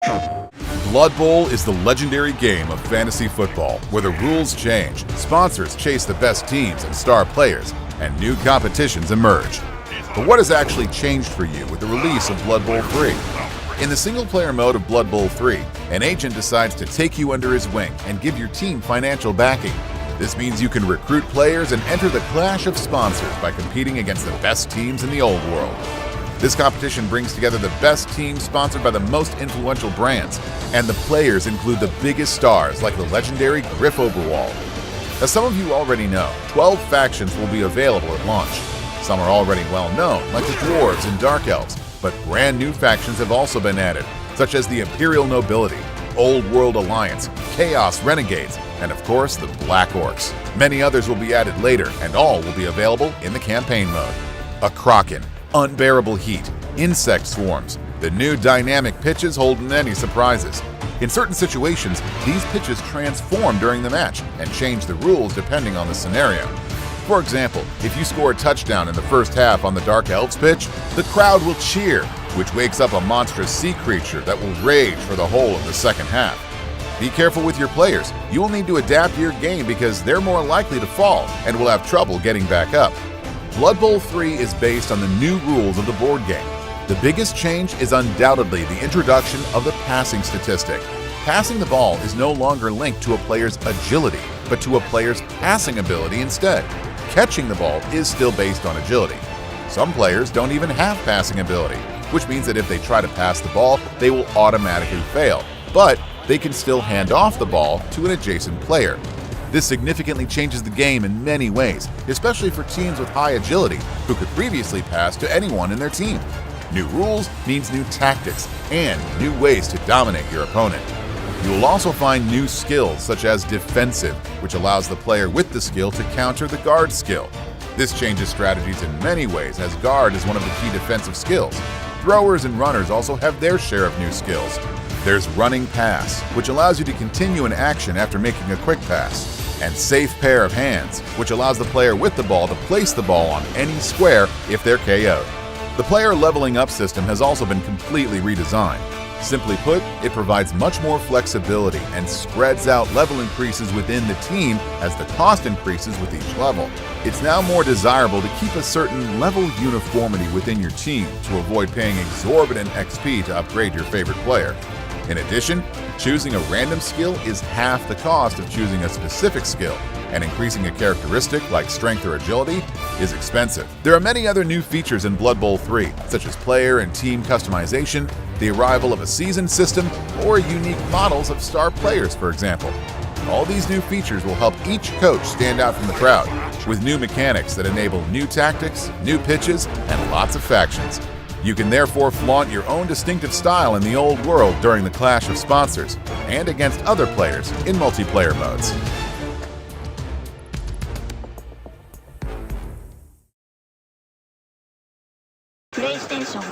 Blood Bowl is the legendary game of fantasy football where the rules change, sponsors chase the best teams and star players, and new competitions emerge. But what has actually changed for you with the release of Blood Bowl 3? In the single-player mode of Blood Bowl 3, an agent decides to take you under his wing and give your team financial backing. This means you can recruit players and enter the clash of sponsors by competing against the best teams in the old world. This competition brings together the best teams sponsored by the most influential brands, and the players include the biggest stars like the legendary Griff Overwall. As some of you already know, 12 factions will be available at launch. Some are already well known, like the Dwarves and Dark Elves, but brand new factions have also been added, such as the Imperial Nobility, Old World Alliance, Chaos Renegades, and of course the Black Orcs. Many others will be added later, and all will be available in the campaign mode. A Kraken, unbearable heat, insect swarms. The new dynamic pitches hold many surprises. In certain situations, these pitches transform during the match and change the rules depending on the scenario. For example, if you score a touchdown in the first half on the Dark Elves pitch, the crowd will cheer, which wakes up a monstrous sea creature that will rage for the whole of the second half. Be careful with your players. You will need to adapt your game because they're more likely to fall and will have trouble getting back up. Blood Bowl 3 is based on the new rules of the board game. The biggest change is undoubtedly the introduction of the passing statistic. Passing the ball is no longer linked to a player's agility, but to a player's passing ability instead. Catching the ball is still based on agility. Some players don't even have passing ability, which means that if they try to pass the ball, they will automatically fail, but they can still hand off the ball to an adjacent player. This significantly changes the game in many ways, especially for teams with high agility who could previously pass to anyone in their team. New rules means new tactics and new ways to dominate your opponent. You will also find new skills such as defensive, which allows the player with the skill to counter the guard skill. This changes strategies in many ways as guard is one of the key defensive skills. Throwers and runners also have their share of new skills. There's running pass, which allows you to continue an action after making a quick pass. And safe pair of hands, which allows the player with the ball to place the ball on any square if they're KO'd. The player leveling up system has also been completely redesigned. Simply put, it provides much more flexibility and spreads out level increases within the team as the cost increases with each level. It's now more desirable to keep a certain level uniformity within your team to avoid paying exorbitant XP to upgrade your favorite player. In addition, choosing a random skill is half the cost of choosing a specific skill, and increasing a characteristic like strength or agility is expensive. There are many other new features in Blood Bowl 3, such as player and team customization, the arrival of a season system, or unique models of star players, for example. All these new features will help each coach stand out from the crowd, with new mechanics that enable new tactics, new pitches, and lots of factions. You can therefore flaunt your own distinctive style in the old world during the clash of sponsors, and against other players in multiplayer modes. PlayStation